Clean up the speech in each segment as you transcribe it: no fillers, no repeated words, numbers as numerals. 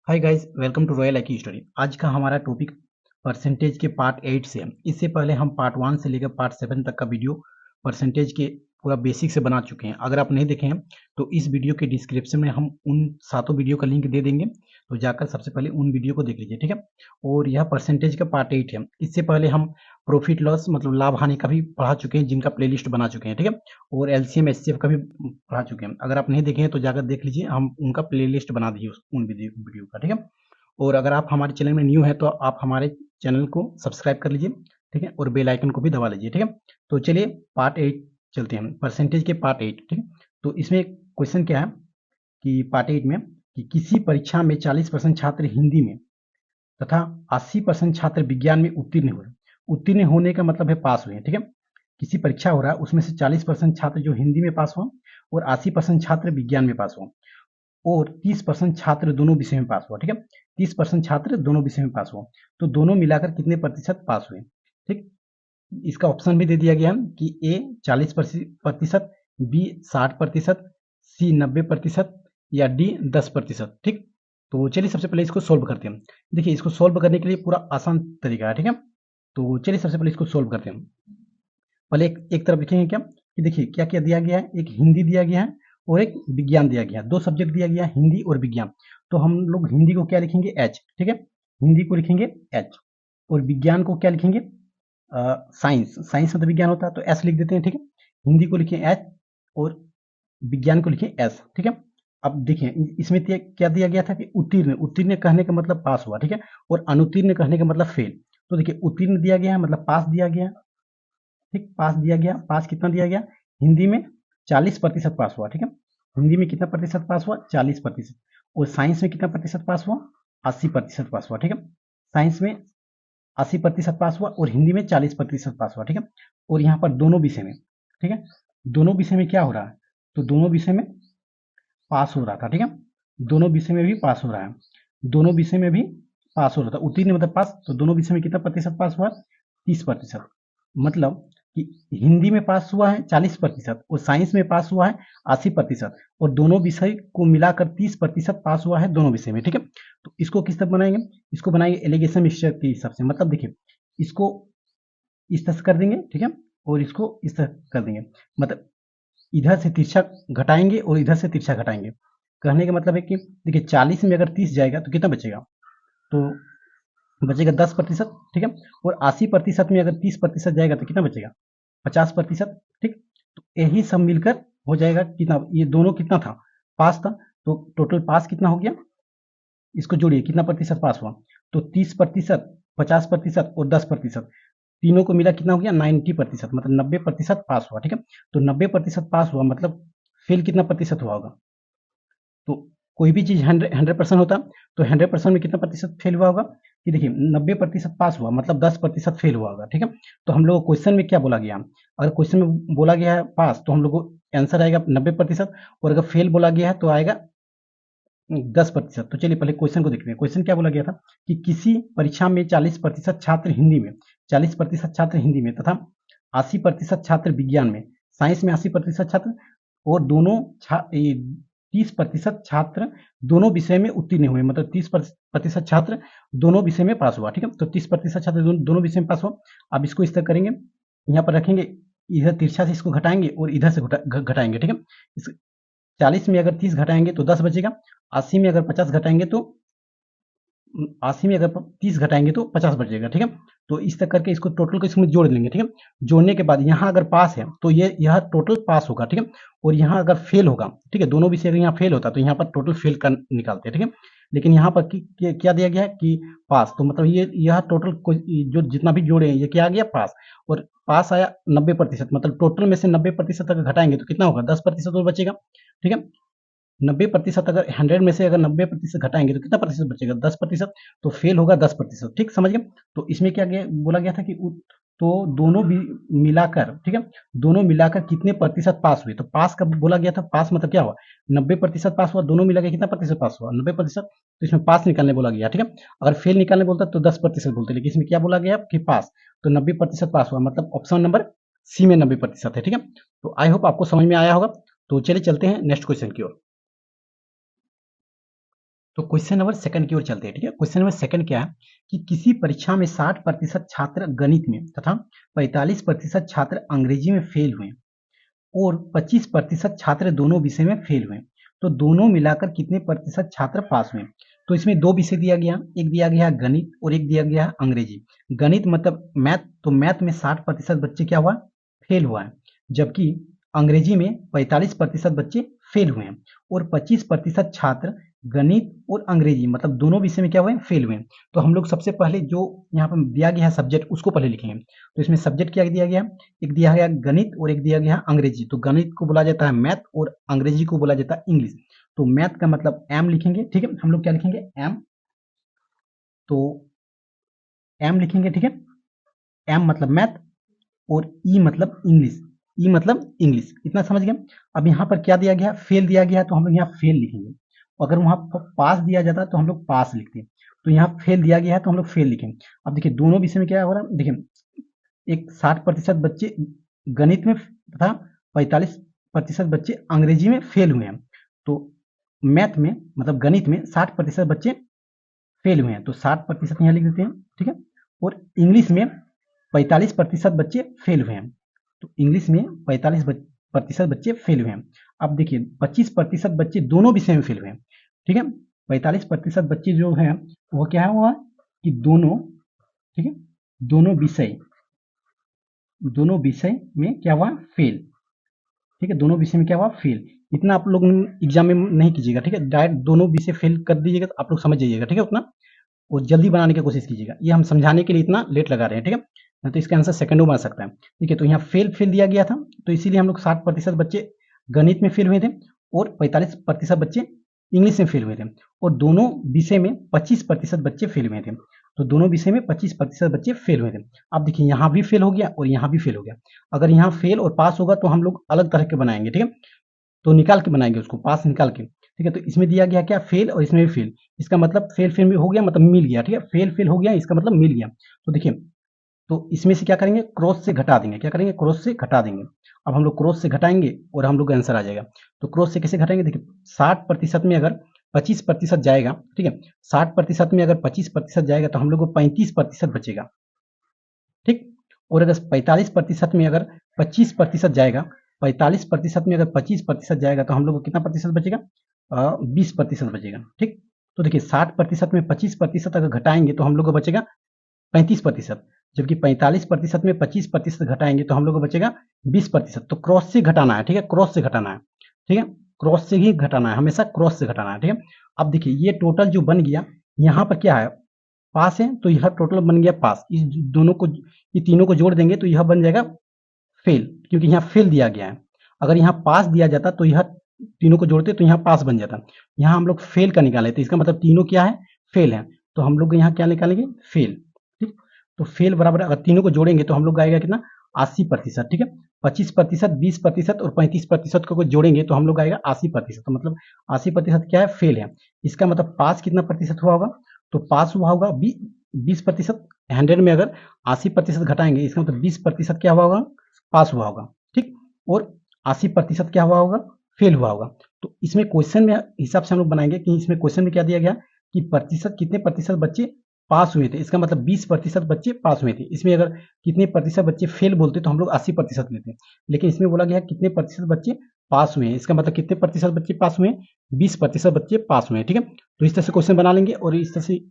Hi guys, welcome to royal IQ study. आज का हमारा टॉपिक परसेंटेज के पार्ट 8 से है। इससे पहले हम पार्ट 1 से लेकर पार्ट 7 तक का वीडियो परसेंटेज के पूरा बेसिक से बना चुके हैं। अगर आप नहीं देखे हैं तो इस वीडियो के डिस्क्रिप्शन में हम उन सातों वीडियो का लिंक दे देंगे, तो जाकर सबसे पहले उन वीडियो को देख लीजिए, ठीक है। और यह परसेंटेज का पार्ट 8 है। इससे पहले हम प्रॉफिट लॉस मतलब लाभ हानि का भी पढ़ा चुके हैं, जिनका प्लेलिस्ट बना चुके हैं, ठीक है। और एलसीएम एचसीएफ का भी पढ़ा चुके हैं। अगर आप नहीं देखे हैं तो जाकर देख लीजिए, हम उनका प्लेलिस्ट बना दिए उन वीडियो का, ठीक है। और अगर आप हमारे चैनल में न्यू है तो आप हमारे चैनल को सब्सक्राइब कर लीजिए, ठीक है। और बेल आइकन को भी दबा लीजिए, ठीक है। तो चलिए पार्ट 8 चलते हैं, परसेंटेज के पार्ट 8, ठीक है। तो इसमें क्वेश्चन क्या है कि पार्ट 8 में कि किसी परीक्षा में 40% छात्र हिंदी में तथा 80% छात्र विज्ञान में उत्तीर्ण हुए। उत्तीर्ण होने का मतलब है पास हुए, ठीक है। किसी परीक्षा हो रहा है, उसमें से 40% छात्र जो हिंदी में पास हुआ और 80% छात्र विज्ञान में पास हुआ और 30% छात्र दोनों विषय में पास हुआ, ठीक है। 30% छात्र दोनों विषय में पास हुआ, तो दोनों मिलाकर कितने प्रतिशत पास हुए, ठीक। इसका ऑप्शन भी दे दिया गया कि ए 40%, बी 60%, सी 90% या डी 10%, ठीक। तो चलिए सबसे पहले इसको सोल्व करते हैं। देखिए, इसको सोल्व करने के लिए पूरा आसान तरीका है, ठीक है। तो चलिए सबसे पहले इसको सोल्व करते हैं। पहले एक तरफ लिखेंगे क्या कि देखिए क्या क्या दिया गया है, एक हिंदी दिया गया है और एक विज्ञान दिया गया है। दो सब्जेक्ट दिया गया है, हिंदी और विज्ञान। तो हम लोग हिंदी को क्या लिखेंगे, एच, ठीक है। हिंदी को लिखेंगे एच और विज्ञान को क्या लिखेंगे, साइंस। साइंस मतलब विज्ञान होता है, तो एस लिख देते हैं, ठीक है। हिंदी को लिखें एच और विज्ञान को लिखें एस, ठीक है। अब देखिए इसमें क्या दिया गया था कि उत्तीर्ण। उत्तीर्ण कहने का मतलब पास हुआ, ठीक है। और अनुत्तीर्ण कहने का मतलब फेल। तो देखिए उत्तीर्ण दिया गया है मतलब पास दिया गया, ठीक। पास दिया गया, पास कितना दिया गया, हिंदी में 40% पास हुआ, ठीक है। हिंदी में कितना प्रतिशत पास हुआ, 40%। और साइंस में कितना प्रतिशत पास हुआ, 80% पास हुआ, ठीक है। साइंस में 80% पास हुआ और हिंदी में 40% पास हुआ, ठीक है। और यहाँ पर दोनों विषय में, ठीक है, दोनों विषय में क्या हो रहा है, तो दोनों विषय में पास हो रहा था, ठीक है। दोनों विषय में भी पास हो रहा है, दोनों विषय में भी पास हो रहा था। उत्तीर्ण मतलब पास, तो दोनों विषय में कितना प्रतिशत पास हुआ, 30%। मतलब कि हिंदी में पास हुआ है 40% और साइंस में पास हुआ है 80% और दोनों विषय को मिलाकर 30% पास हुआ है दोनों विषय में, ठीक है। तो इसको किस तरह बनाएंगे, इसको बनाएंगे एलिगेशन मिक्सचर के हिसाब से। मतलब देखिए इसको इस तरह से कर देंगे, ठीक है, और इसको इस तरह कर देंगे। मतलब इधर से तिरछा घटाएंगे और इधर से तिरछा घटाएंगे। कहने का मतलब है कि देखिए 40 में अगर 30 जाएगा तो कितना बचेगा, तो बचेगा 10%, ठीक है। और 80% में अगर 30% जाएगा तो कितना बचेगा, 50%, ठीक। तो यही सब मिलकर हो जाएगा कितना, ये दोनों कितना था, पास था। तो टोटल पास कितना हो गया, इसको जोड़िए कितना प्रतिशत पास हुआ, तो 30%, 50% और 10%, तीनों को मिला कितना हो गया, 90%, मतलब 90% पास हुआ, ठीक है। तो 90% पास हुआ मतलब फेल कितना प्रतिशत हुआ होगा, तो कोई भी चीज 100% होता तो 100% में कितना प्रतिशत फेल हुआ होगा, कि देखिए 90% पास हुआ मतलब 10% फेल हुआ होगा, ठीक है। तो हम लोग क्वेश्चन में क्या बोला गया, अगर क्वेश्चन में बोला गया है पास तो हम लोग को आंसर आएगा 90%, और अगर फेल बोला गया है तो आएगा 10%। तो चलिए पहले क्वेश्चन को देखते हैं। क्वेश्चन क्या बोला गया था कि किसी परीक्षा में 40% छात्र हिंदी में, 40% छात्र हिंदी में तथा 80% छात्र विज्ञान में, साइंस में 80% छात्र और दोनों 30% छात्र दोनों विषय में उत्तीर्ण हुए। मतलब 30% छात्र दोनों विषय में पास हुआ, ठीक है। तो 30% छात्र दोनों विषय में पास हुआ। अब इसको इस तरह करेंगे, यहाँ पर रखेंगे, इधर तिरछा से इसको घटाएंगे और इधर से घटाएंगे, ठीक है। इस 40 में अगर 30 घटाएंगे तो 10 बचेगा, 80 में अगर 50 घटाएंगे तो 80 में अगर 30 घटाएंगे तो 50 बचेगा, ठीक है। तो इस तरह करके इसको टोटल को इसमें जोड़ लेंगे, ठीक है। जोड़ने के बाद यहाँ अगर पास है तो ये यह टोटल पास होगा, ठीक है। और यहाँ अगर फेल होगा, ठीक है, दोनों विषय अगर यहाँ फेल होता तो यहाँ पर टोटल फेल कर निकालते हैं, ठीक है। लेकिन यहाँ पर क्या दिया गया है कि पास, तो मतलब ये यह टोटल जो जितना भी जोड़े हैं ये क्या आ गया, पास। और पास आया 90%, मतलब टोटल में से 90% अगर घटाएंगे तो कितना होगा, 10% और बचेगा, ठीक है। 90% अगर 100 में से अगर 90% घटाएंगे तो कितना प्रतिशत बचेगा, 10%। तो फेल होगा 10%, ठीक, समझ गए। तो इसमें क्या गया, बोला गया था कि तो दोनों भी मिलाकर, ठीक है, दोनों मिलाकर कितने प्रतिशत पास हुए। तो पास का बोला गया था, पास मतलब क्या हुआ, 90% पास हुआ, दोनों मिलाकर कितना प्रतिशत पास हुआ, 90%। तो इसमें पास निकालने बोला गया, ठीक है। अगर फेल निकालने बोलता तो 10% बोलते, लेकिन इसमें क्या बोला गया कि पास, तो 90% पास हुआ, मतलब ऑप्शन नंबर सी में 90% है, ठीक है। तो आई होप आपको समझ में आया होगा। तो चलिए चलते हैं नेक्स्ट क्वेश्चन की ओर। तो क्वेश्चन नंबर सेकंड की ओर चलते हैं। ठीक है, क्वेश्चन नंबर सेकंड क्या है कि किसी परीक्षा में 60% छात्र गणित में तथा 45% छात्र अंग्रेजी में फेल हुए और 25% छात्र दोनों विषय में फेल हुए, तो दोनों मिलाकर कितने प्रतिशत छात्र पास हुए। तो इसमें दो विषय दिया गया, एक दिया गया है गणित और एक दिया गया है अंग्रेजी। गणित मतलब मैथ, तो मैथ में 60% बच्चे क्या हुआ, फेल हुआ है, जबकि अंग्रेजी में 45% बच्चे फेल हुए हैं और 25% छात्र गणित और अंग्रेजी मतलब दोनों विषय में क्या हुए, फेल हुए। तो हम लोग सबसे पहले जो यहाँ पर दिया गया है सब्जेक्ट उसको पहले लिखेंगे। तो इसमें सब्जेक्ट क्या दिया गया, एक दिया गया गणित और एक दिया गया अंग्रेजी। तो गणित को बोला जाता है मैथ और अंग्रेजी को बोला जाता है इंग्लिश। तो मैथ का मतलब एम लिखेंगे। ठीक है, हम लोग क्या लिखेंगे, एम। तो एम लिखेंगे। ठीक है, एम मतलब मैथ और ई मतलब इंग्लिश, ई मतलब इंग्लिश। इतना समझ गए। अब यहाँ पर क्या दिया गया, फेल दिया गया, तो हम लोग यहाँ फेल लिखेंगे। अगर वहां पास दिया जाता तो हम लोग पास लिखते हैं। तो यहाँ फेल दिया गया है तो हम लोग फेल लिखेंगे। अब देखिए दोनों विषय में क्या हो रहा है, देखिए एक 60% बच्चे गणित में तथा 45% बच्चे अंग्रेजी में फेल हुए हैं। तो मैथ में मतलब गणित में 60% बच्चे फेल हुए हैं, तो 60% यहाँ लिख देते हैं। ठीक है, और इंग्लिश में 45% बच्चे फेल हुए हैं, तो इंग्लिश में 45% बच्चे फेल हुए हैं। अब देखिए 25% बच्चे दोनों विषय में फेल हुए हैं। ठीक है, 45% बच्चे जो हैं वो क्या है, हुआ कि दोनों, ठीक है, दोनों विषय में क्या हुआ, फेल। ठीक है, दोनों विषय में क्या हुआ, फेल। इतना आप लोग एग्जाम में नहीं कीजिएगा। ठीक है, डायरेक्ट दोनों विषय फेल कर दीजिएगा तो आप लोग समझ जाइएगा। ठीक है, उतना और जल्दी बनाने की कोशिश कीजिएगा। ये हम समझाने के लिए इतना लेट लगा रहे हैं। ठीक है, तो इसका आंसर सेकंड बन सकता है। ठीक है, तो यहाँ फेल दिया गया था, तो इसीलिए हम लोग 60% बच्चे गणित में फेल हुए थे और 45% बच्चे इंग्लिश में फेल हुए थे और दोनों विषय में 25% बच्चे फेल हुए थे। तो दोनों विषय में 25% बच्चे फेल हुए थे। अब देखिए यहाँ भी फेल हो गया और यहाँ भी फेल हो गया। अगर यहाँ फेल और पास होगा तो हम लोग अलग तरह के बनाएंगे। ठीक है, तो निकाल के बनाएंगे उसको, पास निकाल के। ठीक है, तो इसमें दिया गया क्या, फेल और इसमें भी फेल। इसका मतलब फेल में हो गया मतलब मिल गया। ठीक है, फेल हो गया इसका मतलब मिल गया। तो देखिए, तो इसमें से क्या करेंगे, क्रॉस से घटा देंगे। क्या करेंगे, क्रॉस से घटा देंगे। अब हम लोग क्रॉस से घटाएंगे और हम लोग का आंसर आ जाएगा। तो क्रॉस से कैसे घटाएंगे, देखिए 60% में अगर 25% जाएगा, ठीक है, 60% में अगर 25% जाएगा तो हम लोग को 35% बचेगा। ठीक, और अगर 45% में अगर 25% जाएगा, 45% में अगर 25% जाएगा तो हम लोग को कितना प्रतिशत बचेगा, 20% बचेगा। ठीक, तो देखिए 60% में 25% अगर घटाएंगे तो हम लोग को बचेगा 35%, जबकि 45% में 25% घटाएंगे तो हम लोग को बचेगा 20%। तो क्रॉस से घटाना है। ठीक है, क्रॉस से घटाना है। ठीक है, क्रॉस से ही घटाना है, हमेशा क्रॉस से घटाना है। ठीक है, अब देखिए ये टोटल जो बन गया, यहाँ पर क्या है, पास है, तो यह टोटल बन गया पास। इस दोनों को, ये तीनों को जोड़ देंगे तो यह बन जाएगा फेल, क्योंकि यहाँ फेल दिया गया है। अगर यहाँ पास दिया जाता तो यह तीनों को जोड़ते तो यहाँ पास बन जाता। यहाँ हम लोग फेल का निकाले, तो इसका मतलब तीनों क्या है, फेल है। तो हम लोग यहाँ क्या निकालेंगे, फेल। ठीक, तो फेल बराबर अगर तीनों को जोड़ेंगे तो हम लोग आएगा कितना, 80%। ठीक है, 25%, 20% और 35% को जोड़ेंगे तो हम लोग आएगा 80%। तो मतलब 80% क्या है, फेल है। इसका मतलब पास कितना प्रतिशत हुआ होगा, तो पास हुआ होगा 20%। 100 में अगर 80% घटाएंगे इसका मतलब 20% क्या हुआ होगा, पास हुआ होगा। ठीक, और 80% क्या हुआ होगा, फेल हुआ होगा। तो इसमें क्वेश्चन में हिसाब से हम लोग बनाएंगे कि इसमें क्वेश्चन में क्या दिया गया कि प्रतिशत, कितने प्रतिशत बच्चे पास हुए थे, इसका मतलब 20% बच्चे पास हुए थे। इसमें अगर कितने प्रतिशत बच्चे फेल बोलते तो हम लोग 80% लेते, लेकिन इसमें बोला गया कितने प्रतिशत बच्चे पास हुए हैं, इसका मतलब कितने प्रतिशत बच्चे पास हुए हैं, 20% बच्चे पास हुए हैं। ठीक है, तो इस तरह से क्वेश्चन बना लेंगे और इस तरह से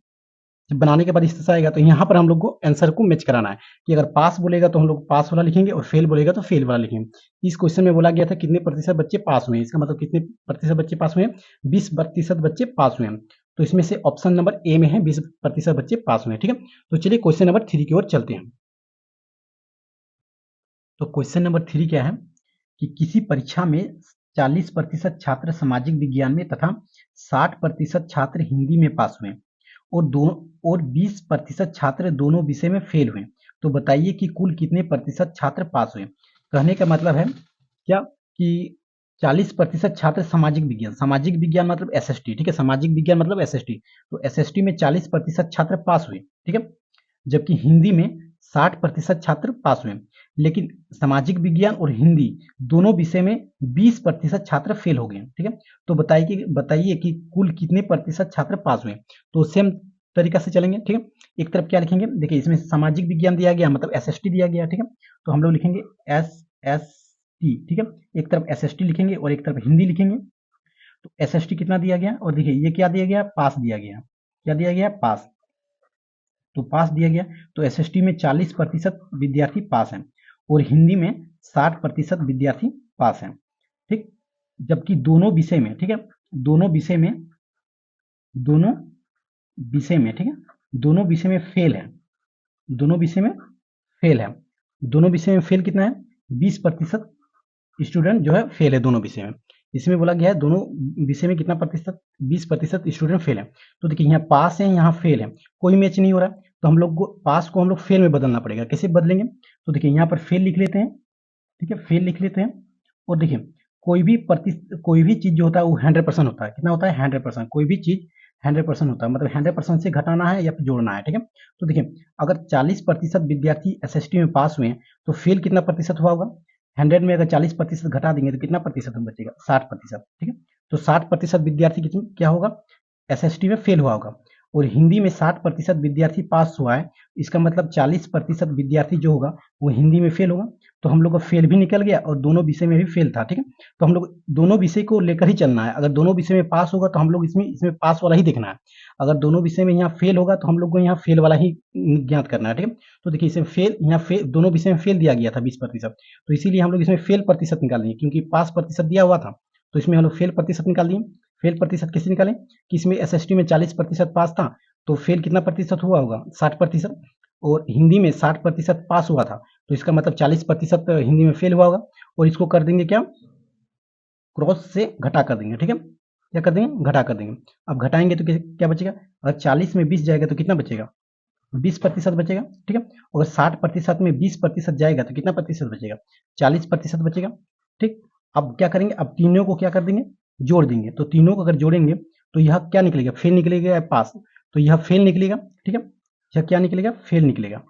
बनाने के बाद इस तरह से आएगा। तो यहाँ पर हम लोग को आंसर को मैच कराना है कि अगर पास बोलेगा तो हम लोग पास वाला लिखेंगे और फेल बोलेगा तो फेल वाला लिखेंगे। इस क्वेश्चन में बोला गया था कितने प्रतिशत बच्चे पास हुए हैं, इसका मतलब कितने प्रतिशत बच्चे पास हुए हैं, 20% बच्चे पास हुए हैं। तो इसमें से ऑप्शन नंबर ए में है 20% बच्चे पास हुए हैं। ठीक है, तो चलिए क्वेश्चन नंबर 3 की ओर चलते हैं। तो क्वेश्चन नंबर 3 क्या है कि किसी परीक्षा में 40% छात्र सामाजिक विज्ञान में तथा 60% छात्र हिंदी में पास हुए और 20% छात्र दोनों विषय में फेल हुए। तो बताइए कि कुल कितने प्रतिशत छात्र पास हुए। कहने का मतलब है क्या कि 40% छात्र सामाजिक विज्ञान मतलब एसएसटी। ठीक है, सामाजिक विज्ञान मतलब एसएसटी। तो एसएसटी में 40% छात्र पास हुए। ठीक है, जबकि हिंदी में 60% छात्र पास हुए। लेकिन सामाजिक विज्ञान और हिंदी दोनों विषय में 20% छात्र फेल हो गए। ठीक है, तो बताइए कि कुल कितने प्रतिशत छात्र पास हुए। तो सेम तरीका से चलेंगे। ठीक है, एक तरफ क्या लिखेंगे, देखिए इसमें सामाजिक विज्ञान दिया गया, मतलब एसएसटी दिया गया। ठीक है, तो हम लोग लिखेंगे एसएसटी। ठीक है, एक तरफ एसएसटी लिखेंगे और एक तरफ हिंदी लिखेंगे। तो एसएसटी कितना दिया गया, और देखिए ये क्या दिया गया, पास दिया गया। क्या दिया गया, पास। तो पास दिया गया, तो एसएसटी में 40% विद्यार्थी पास हैं और हिंदी में 60% विद्यार्थी पास हैं। ठीक, जबकि दोनों विषय में, ठीक है, दोनों विषय में ठीक है, दोनों विषय में फेल है। दोनों विषय में फेल है। दोनों विषय में फेल कितना है, 20% स्टूडेंट जो है फेल है दोनों विषय में। इसमें बोला गया है दोनों विषय में कितना प्रतिशत, 20% स्टूडेंट फेल है। तो देखिए यहाँ पास है, यहाँ फेल है, कोई मैच नहीं हो रहा, तो हम लोग को पास को हम लोग फेल में बदलना पड़ेगा। कैसे बदलेंगे, तो देखिए यहाँ पर फेल लिख लेते हैं। ठीक है, फेल लिख लेते हैं। और देखिए कोई भी चीज जो होता है वो 100% होता है। कितना होता है, 100%। कोई भी चीज 100% होता है, मतलब 100% से घटाना है या फिर जोड़ना है। ठीक है, तो देखिए अगर 40% विद्यार्थी एसएसटी में पास हुए हैं तो फेल कितना प्रतिशत हुआ होगा, 100 में अगर 40% घटा देंगे तो कितना प्रतिशत बचेगा, 60%। ठीक है, तो 60% विद्यार्थी क्या होगा, एसएसटी में फेल हुआ होगा। और हिंदी में 60% विद्यार्थी पास हुआ है, इसका मतलब 40% विद्यार्थी जो होगा वो हिंदी में फेल होगा। तो हम लोग का फेल भी निकल गया और दोनों विषय में भी फेल था। ठीक है, तो हम लोग दोनों विषय को लेकर ही चलना है। अगर दोनों विषय में पास होगा तो हम लोग इसमें पास वाला ही देखना है। अगर दोनों विषय में यहाँ फेल होगा तो हम लोग को यहाँ फेल वाला ही ज्ञात करना है। ठीक है, तो देखिए इसमें फेल, यहाँ फेल, दोनों विषय में फेल दिया गया था 20%, तो इसीलिए हम लोग इसमें फेल प्रतिशत निकालेंगे, क्योंकि पास प्रतिशत दिया हुआ था तो इसमें हम लोग फेल प्रतिशत निकाल दिए। फेल प्रतिशत कैसे निकालें, कि इसमें एसएसटी में 40% पास था तो फेल कितना प्रतिशत हुआ होगा, 60%। और हिंदी में 60% पास हुआ था तो इसका मतलब 40% हिंदी में फेल हुआ होगा। और इसको कर देंगे क्या, क्रॉस से घटा कर देंगे। ठीक है, क्या कर देंगे, घटा कर देंगे। अब घटाएंगे तो क्या बचेगा, अगर 40 में 20 जाएगा तो कितना बचेगा, 20% बचेगा। ठीक है, अगर 60% में 20% जाएगा तो कितना प्रतिशत बचेगा, 40% बचेगा। ठीक, अब क्या करेंगे, अब तीनों को क्या कर देंगे, जोड़ देंगे। तो तीनों को अगर जोड़ेंगे तो यह क्या निकलेगा, फेल निकलेगा या पास, तो यह फेल निकलेगा। ठीक है, यह क्या निकलेगा, फेल निकलेगा।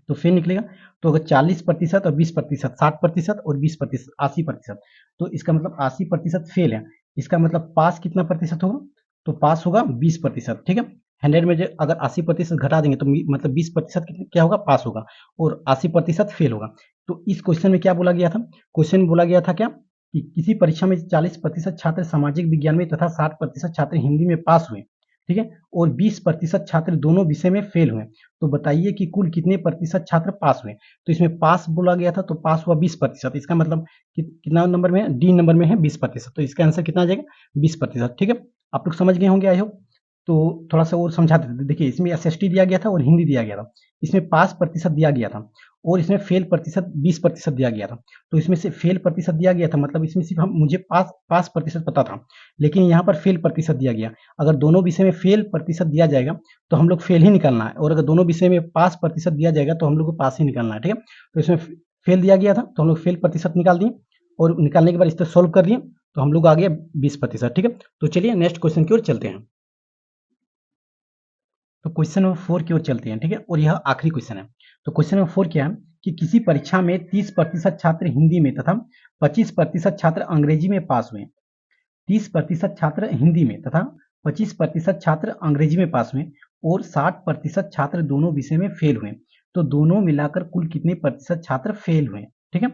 तो फेल निकलेगा, तो अगर 40% और 20%, 60% और 20%, 80%, तो इसका मतलब 80% फेल है। इसका मतलब पास कितना प्रतिशत होगा, तो पास होगा 20%। ठीक है, 100 में अगर 80% घटा देंगे तो मतलब 20% क्या होगा, पास होगा, और 80% फेल होगा। तो इस क्वेश्चन में क्या बोला गया था, क्वेश्चन में बोला गया था क्या, कि किसी परीक्षा में 40% छात्र सामाजिक विज्ञान में तथा 60% छात्र हिंदी में पास हुए। ठीक है, और 20% छात्र दोनों विषय में फेल हुए। तो बताइए कि कुल कितने प्रतिशत छात्र पास हुए। तो इसमें पास बोला गया था तो पास हुआ 20%। इसका मतलब कितना नंबर में है, डी नंबर में है 20%। तो इसका आंसर कितना आ जाएगा, 20%। ठीक है, आप लोग समझ गए होंगे आई होप। तो थोड़ा सा और समझा देते थे। देखिए इसमें एसएसटी दिया गया था और हिंदी दिया गया था। इसमें पास प्रतिशत दिया गया था और इसमें फेल प्रतिशत 20% दिया गया था। तो इसमें से फेल प्रतिशत दिया गया था, मतलब इसमें सिर्फ मुझे पास प्रतिशत पता था, लेकिन यहाँ पर फेल प्रतिशत दिया गया। अगर दोनों विषय में फेल प्रतिशत दिया जाएगा तो हम लोग फेल ही निकालना है, और अगर दोनों विषय में पास प्रतिशत दिया जाएगा तो हम लोग को पास ही निकालना है। ठीक है, तो इसमें फेल दिया गया था तो हम लोग फेल प्रतिशत निकाल दिए, और निकालने के बाद इस पर सोल्व कर लिए तो हम लोग आ गए 20%। ठीक है, तो चलिए नेक्स्ट क्वेश्चन की ओर चलते हैं। तो क्वेश्चन नंबर 4 की ओर चलते हैं। ठीक है, और यह आखिरी क्वेश्चन है। तो क्वेश्चन नंबर 4 क्या है, कि किसी परीक्षा में 30% छात्र हिंदी में तथा 25% छात्र अंग्रेजी में पास हुए। 30% छात्र हिंदी में तथा 25% छात्र अंग्रेजी में पास हुए और 60% छात्र दोनों विषय में फेल हुए। तो दोनों मिलाकर कुल कितने प्रतिशत छात्र फेल हुए। ठीक है,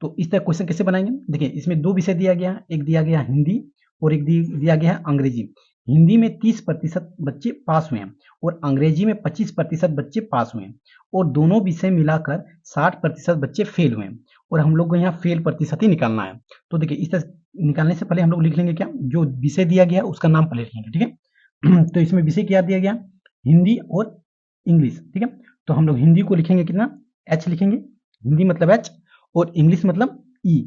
तो इस तरह क्वेश्चन कैसे बनाएंगे, देखिए इसमें दो विषय दिया गया है, एक दिया गया हिंदी और एक दिया गया है अंग्रेजी। हिंदी में 30% बच्चे पास हुए हैं और अंग्रेजी में 25% बच्चे पास हुए हैं, और दोनों विषय मिलाकर 60% बच्चे फेल हुए हैं, और हम लोग को यहाँ फेल प्रतिशत ही निकालना है। तो देखिए इस तरह निकालने से पहले हम लोग लिख लेंगे क्या, जो विषय दिया गया उसका नाम पहले लिखेंगे। ठीक है, तो इसमें विषय क्या दिया गया, हिंदी और इंग्लिश। ठीक है, तो हम लोग हिंदी को लिखेंगे कितना, एच लिखेंगे, हिंदी मतलब एच और इंग्लिश मतलब ई।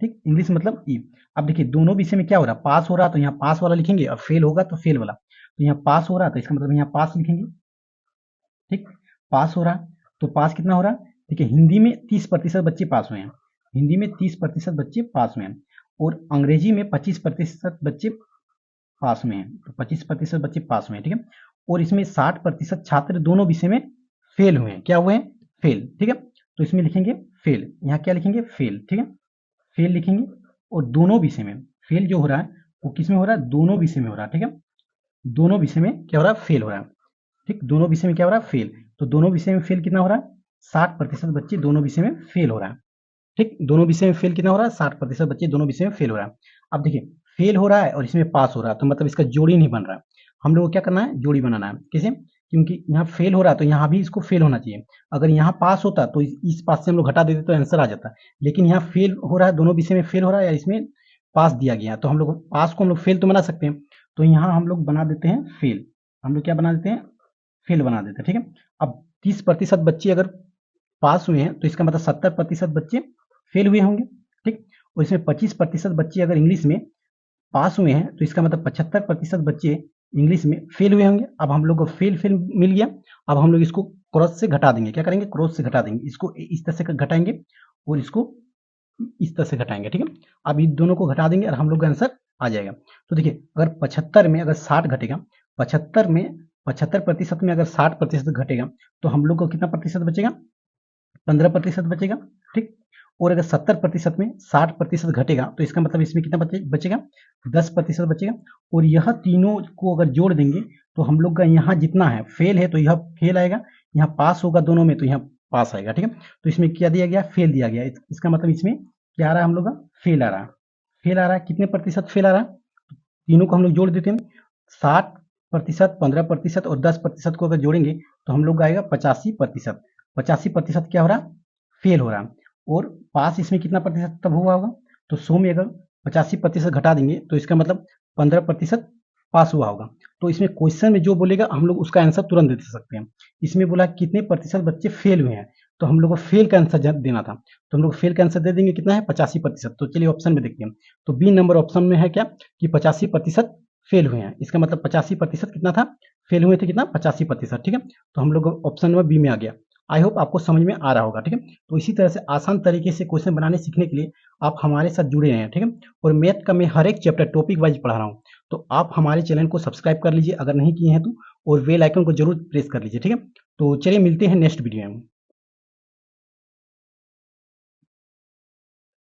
ठीक, इंग्लिश मतलब ई। अब देखिए दोनों विषय में क्या हो रहा है, पास हो रहा तो यहाँ पास वाला लिखेंगे, और फेल होगा तो फेल वाला। तो यहाँ पास हो रहा तो इसका मतलब यहाँ पास लिखेंगे। ठीक, पास हो रहा तो पास कितना हो रहा, देखिए हिंदी में 30% बच्चे पास हुए हैं, हिंदी में 30% बच्चे पास हुए हैं, और अंग्रेजी में 25% बच्चे पास हुए हैं, तो 25% बच्चे पास हुए हैं। ठीक है, और इसमें 60% छात्र दोनों विषय में फेल हुए हैं, क्या हुए हैं, फेल। ठीक है, तो इसमें लिखेंगे फेल, यहाँ क्या लिखेंगे फेल, ठीक है, फेल लिखेंगे। और दोनों विषय में फेल जो हो रहा है वो किस में हो रहा है, दोनों विषय में हो रहा है, ठीक है, दोनों विषय में क्या हो रहा है, फेल हो रहा है, ठीक, दोनों विषय में क्या हो रहा है, फेल। तो दोनों विषय में फेल कितना हो रहा है, 60% बच्चे दोनों विषय में फेल हो रहा है, ठीक, दोनों विषय में फेल कितना हो रहा है, 60% बच्चे दोनों विषय में फेल हो रहा है। अब देखिए फेल हो रहा है और इसमें पास हो रहा है, तो मतलब इसका जोड़ी नहीं बन रहा है, हम लोग को क्या करना है, जोड़ी बनाना है, कैसे, क्योंकि यहाँ फेल हो रहा है तो यहाँ भी इसको फेल होना चाहिए, अगर यहाँ पास होता तो इस पास से हम लोग घटा देते तो आंसर आ जाता, लेकिन यहाँ फेल हो रहा है, दोनों विषय में फेल हो रहा है या इसमें पास दिया गया, तो हम लोग पास को हम लोग फेल तो बना सकते हैं, तो यहाँ हम लोग बना देते हैं फेल, हम लोग क्या बना देते हैं, फेल बना देते हैं, ठीक है। अब 30% बच्चे अगर पास हुए हैं तो इसका मतलब 70% बच्चे फेल हुए होंगे, ठीक, और इसमें 25% बच्चे अगर इंग्लिश में पास हुए हैं तो इसका मतलब 75% बच्चे इंग्लिश में फेल हुए होंगे। अब हम लोग को फेल फेल मिल गया, अब हम लोग इसको क्रॉस से घटा देंगे, क्या करेंगे, क्रॉस से घटा देंगे, इसको इस तरह से घटाएंगे और इसको इस तरह से घटाएंगे, ठीक है। अब इन दोनों को घटा देंगे और हम लोग का आंसर आ जाएगा। तो देखिए अगर 75 में अगर 60 घटेगा, 75% में अगर 60% घटेगा तो हम लोग को कितना प्रतिशत बचेगा, 15% बचेगा, ठीक। और अगर 70% में 60% घटेगा तो इसका मतलब इसमें कितना बचेगा, 10% बचेगा। और यह तीनों को अगर जोड़ देंगे तो हम लोग का यहाँ जितना है फेल है तो यह फेल आएगा, यहाँ पास होगा दोनों में तो यहाँ पास आएगा, ठीक है। तो इसमें क्या दिया गया, फेल दिया गया, इसका मतलब इसमें क्या आ रहा है, हम लोग का फेल आ रहा है, फेल आ रहा है, कितने प्रतिशत फेल आ रहा है, तीनों को हम लोग जोड़ देते हैं, 60%, 15% और 10% को अगर जोड़ेंगे तो हम लोग का आएगा 85%, 85% क्या हो रहा है, फेल हो रहा है। और पास इसमें कितना प्रतिशत तब हुआ होगा, तो 100 में अगर 85% घटा देंगे तो इसका मतलब 15% पास हुआ होगा। तो इसमें क्वेश्चन में जो बोलेगा हम लोग उसका आंसर तुरंत दे सकते हैं। इसमें बोला कितने प्रतिशत बच्चे फेल हुए हैं, तो हम लोग को फेल का आंसर देना था, तो हम लोग फेल का आंसर दे देंगे, कितना है 85%। तो चलिए ऑप्शन में देखते हैं, तो बी नंबर ऑप्शन में है क्या कि 85% फेल हुए हैं, इसका मतलब 85% कितना था, फेल हुए थे कितना, 85%, ठीक है। तो हम लोग ऑप्शन नंबर बी में आ गया। आई होप आपको समझ में आ रहा होगा, ठीक है। तो इसी तरह से आसान तरीके से क्वेश्चन बनाने सीखने के लिए आप हमारे साथ जुड़े रहें, ठीक है। और मैथ का मैं हर एक चैप्टर टॉपिक वाइज पढ़ा रहा हूँ, तो आप हमारे चैनल को सब्सक्राइब कर लीजिए अगर नहीं किए हैं तो, और बेल आइकन को जरूर प्रेस कर लीजिए, ठीक है। तो चलिए मिलते हैं नेक्स्ट वीडियो में।